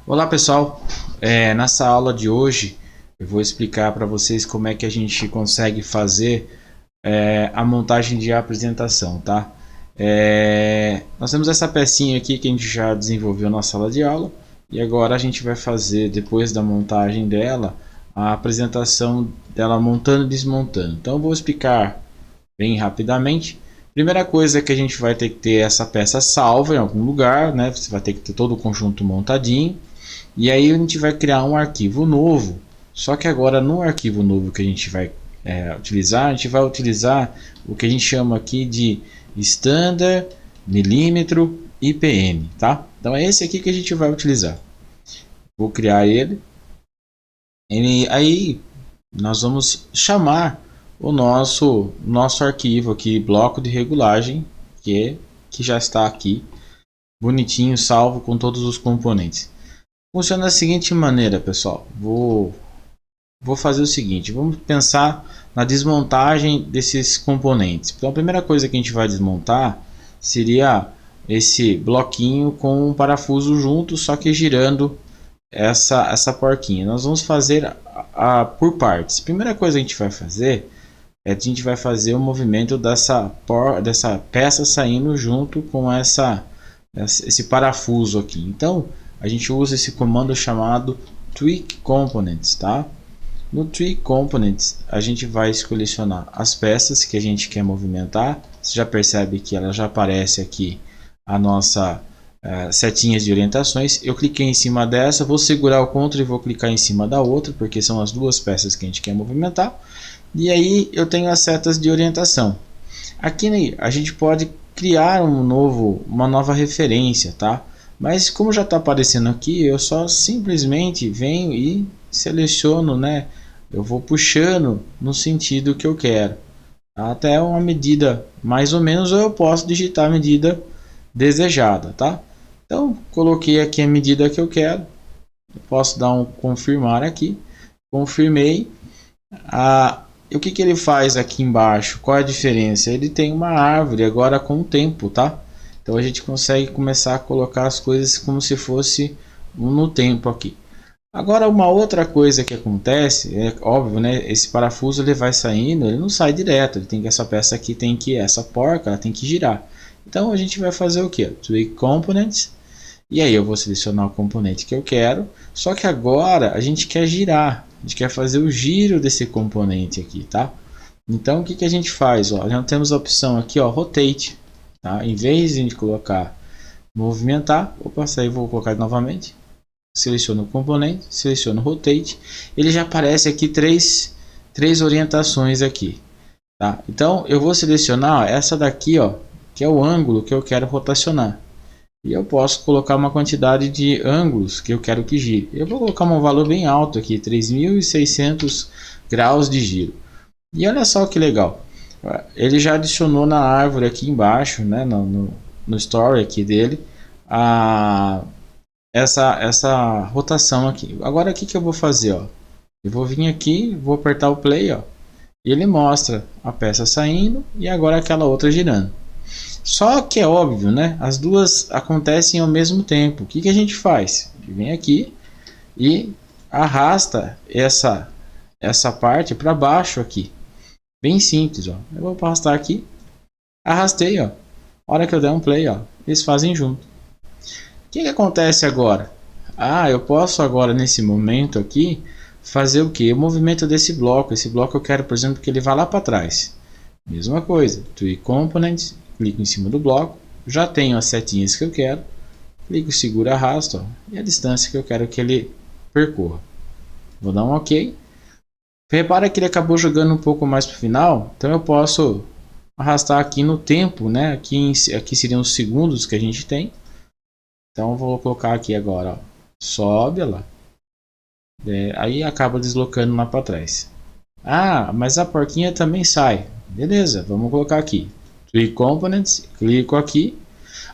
Olá pessoal, nessa aula de hoje eu vou explicar para vocês como é que a gente consegue fazer a montagem de apresentação, tá? Nós temos essa pecinha aqui que a gente já desenvolveu na sala de aula e agora a gente vai fazer, depois da montagem dela, a apresentação dela montando e desmontando. Então eu vou explicar bem rapidamente. Primeira coisa é que a gente vai ter que ter essa peça salva em algum lugar, né? Você vai ter que ter todo o conjunto montadinho. E aí a gente vai criar um arquivo novo. Só que agora no arquivo novo que a gente vai utilizar, a gente vai utilizar o que a gente chama aqui de standard, milímetro, IPM, tá? Então é esse aqui que a gente vai utilizar. Vou criar ele. Aí nós vamos chamar o nosso arquivo aqui, bloco de regulagem, que já está aqui, bonitinho, salvo com todos os componentes. Funciona da seguinte maneira, pessoal. Vou fazer o seguinte, vamos pensar na desmontagem desses componentes. Então a primeira coisa que a gente vai desmontar seria esse bloquinho com um parafuso junto, só que girando essa porquinha. Nós vamos fazer por partes. A primeira coisa que a gente vai fazer é a gente vai fazer o movimento dessa peça saindo junto com esse parafuso aqui. Então a gente usa esse comando chamado tweak components, tá? No tweak components a gente vai selecionar as peças que a gente quer movimentar. Você já percebe que ela já aparece aqui a nossa setinhas de orientações. Eu cliquei em cima dessa, vou segurar o Ctrl e vou clicar em cima da outra, porque são as duas peças que a gente quer movimentar. E aí eu tenho as setas de orientação. Aqui a gente pode criar uma nova referência, tá? Mas como já está aparecendo aqui, eu só simplesmente venho e seleciono, né? Eu vou puxando no sentido que eu quero. Até uma medida mais ou menos, ou eu posso digitar a medida desejada, tá? Então, coloquei aqui a medida que eu quero. Eu posso dar um confirmar aqui. Confirmei. O que ele faz aqui embaixo? Qual é a diferença? Ele tem uma árvore agora com o tempo, tá? Então a gente consegue começar a colocar as coisas como se fosse no tempo aqui. Agora uma outra coisa que acontece, é óbvio, né? Esse parafuso ele vai saindo, ele não sai direto, ele tem que essa peça aqui essa porca, ela tem que girar. Então a gente vai fazer o que? Tweak Components. E aí eu vou selecionar o componente que eu quero. Só que agora a gente quer girar. A gente quer fazer o giro desse componente aqui, tá? Então o que a gente faz? Ó, já temos a opção aqui, ó, Rotate. Tá? Em vez de a gente colocar movimentar, opa, aí vou colocar novamente. Seleciono o componente, seleciono Rotate. Ele já aparece aqui três orientações aqui. Tá? Então eu vou selecionar essa daqui, ó, que é o ângulo que eu quero rotacionar. E eu posso colocar uma quantidade de ângulos que eu quero que gire. Eu vou colocar um valor bem alto aqui, 3.600 graus de giro. E olha só que legal. Ele já adicionou na árvore aqui embaixo, né, no story aqui dele, essa rotação aqui. Agora o que eu vou fazer? Ó? Eu vou vir aqui, vou apertar o play, ó, e ele mostra a peça saindo e agora aquela outra girando. Só que é óbvio, né? As duas acontecem ao mesmo tempo. O que a gente faz? A gente vem aqui e arrasta essa parte para baixo aqui. Bem simples, ó. Eu vou arrastar aqui. Arrastei, ó. A hora que eu der um play, ó, eles fazem junto. O que acontece agora? Eu posso agora nesse momento aqui fazer o que? O movimento desse bloco. Esse bloco eu quero, por exemplo, que ele vá lá para trás. Mesma coisa. Tweak Components. Clico em cima do bloco, já tenho as setinhas que eu quero, clico, seguro, arrasto, ó, e a distância que eu quero que ele percorra. Vou dar um OK. Repara que ele acabou jogando um pouco mais para o final, então eu posso arrastar aqui no tempo, né? Aqui seriam os segundos que a gente tem. Então eu vou colocar aqui agora, ó, sobe lá, aí acaba deslocando lá para trás. Mas a porquinha também sai. Beleza, vamos colocar aqui. Tweak Components, clico aqui,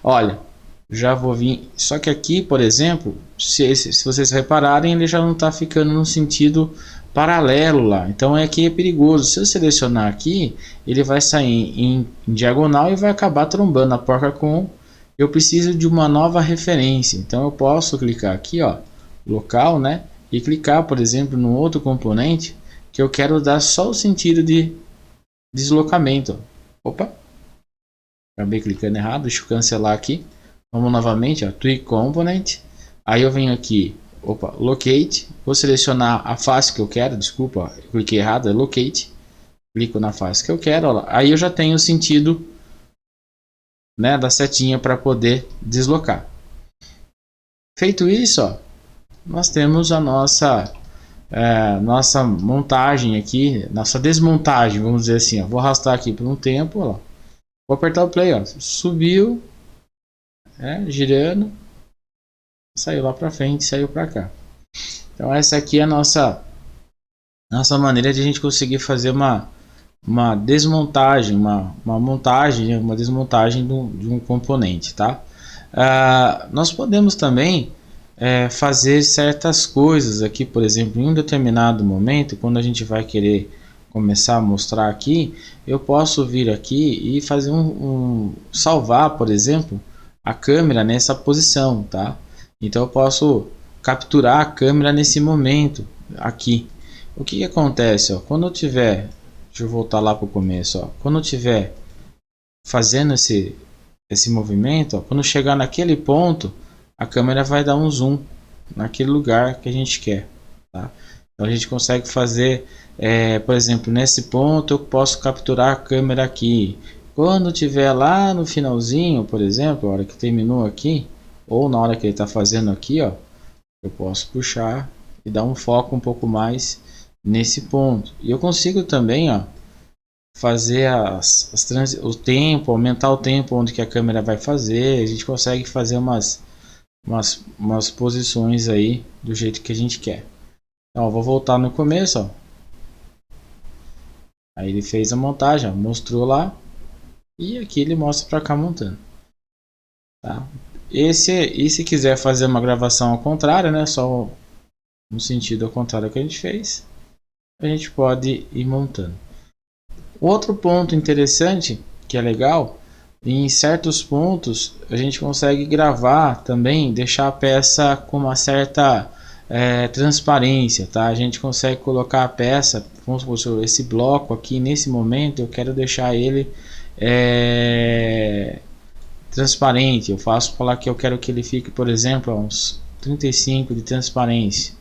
olha, já vou vir, só que aqui, por exemplo, se vocês repararem, ele já não está ficando no sentido paralelo lá, então aqui é perigoso. Se eu selecionar aqui, ele vai sair em diagonal e vai acabar trombando a porca com, eu preciso de uma nova referência, então eu posso clicar aqui, ó, local, né? E clicar, por exemplo, no outro componente que eu quero dar só o sentido de deslocamento. Opa, acabei clicando errado, deixa eu cancelar aqui. Vamos novamente, ó, Tweak Component. Aí eu venho aqui, opa, Locate. Vou selecionar a face que eu quero, desculpa, ó, eu cliquei errado, é Locate. Clico na face que eu quero, ó, aí eu já tenho o sentido, né, da setinha para poder deslocar. Feito isso, ó, nós temos a nossa montagem aqui, nossa desmontagem, vamos dizer assim, ó. Vou arrastar aqui por um tempo, ó. Vou apertar o play, ó. Subiu, girando, saiu lá para frente, saiu para cá. Então essa aqui é a nossa maneira de a gente conseguir fazer uma desmontagem, uma montagem, uma desmontagem de um componente, tá? Nós podemos também fazer certas coisas aqui, por exemplo, em um determinado momento, quando a gente vai querer começar a mostrar aqui, eu posso vir aqui e fazer salvar, por exemplo, a câmera nessa posição, tá? Então eu posso capturar a câmera nesse momento aqui. O que acontece, ó, quando eu tiver, deixa eu voltar lá para o começo, ó, quando eu tiver fazendo esse movimento, ó, quando chegar naquele ponto, a câmera vai dar um zoom naquele lugar que a gente quer, tá? Então a gente consegue fazer, por exemplo, nesse ponto eu posso capturar a câmera aqui. Quando tiver lá no finalzinho, por exemplo, a hora que terminou aqui, ou na hora que ele está fazendo aqui, ó, eu posso puxar e dar um foco um pouco mais nesse ponto. E eu consigo também, ó, fazer o tempo, aumentar o tempo onde que a câmera vai fazer. A gente consegue fazer umas posições aí do jeito que a gente quer. Então, eu vou voltar no começo, ó. Aí ele fez a montagem, ó, mostrou lá, e aqui ele mostra para cá montando, tá? E se quiser fazer uma gravação ao contrário, né, só no sentido ao contrário que a gente fez, a gente pode ir montando. Outro ponto interessante que é legal, em certos pontos a gente consegue gravar também, deixar a peça com uma certa transparência, tá? A gente consegue colocar a peça, vamos supor, esse bloco aqui nesse momento eu quero deixar ele transparente. Eu faço falar que eu quero que ele fique, por exemplo, a uns 35 de transparência,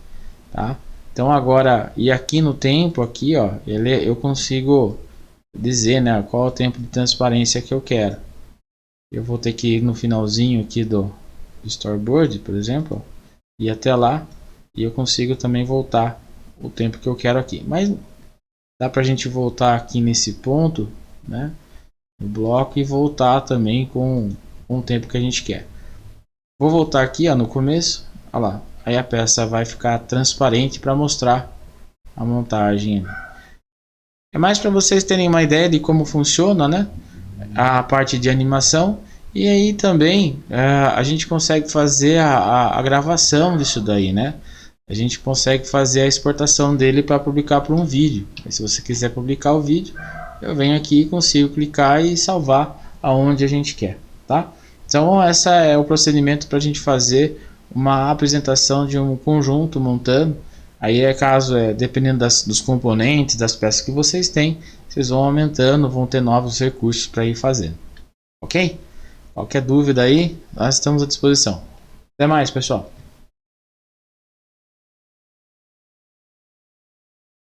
tá? Então agora, e aqui no tempo aqui, ó, eu consigo dizer, né, qual é o tempo de transparência que eu quero. Eu vou ter que ir no finalzinho aqui do storyboard, por exemplo, e até lá, e eu consigo também voltar o tempo que eu quero aqui. Mas dá pra gente voltar aqui nesse ponto, né, no bloco, e voltar também com o tempo que a gente quer. Vou voltar aqui, ó, no começo, ó lá, aí a peça vai ficar transparente para mostrar a montagem. É mais para vocês terem uma ideia de como funciona, né, a parte de animação. E aí também a gente consegue fazer a gravação disso daí, né? A gente consegue fazer a exportação dele para publicar para um vídeo. Aí, se você quiser publicar o vídeo, eu venho aqui e consigo clicar e salvar aonde a gente quer, tá? Então esse é o procedimento para a gente fazer uma apresentação de um conjunto montando. Aí dependendo dos componentes, das peças que vocês têm, vocês vão aumentando, vão ter novos recursos para ir fazendo. Ok? Qualquer dúvida aí, nós estamos à disposição. Até mais, pessoal.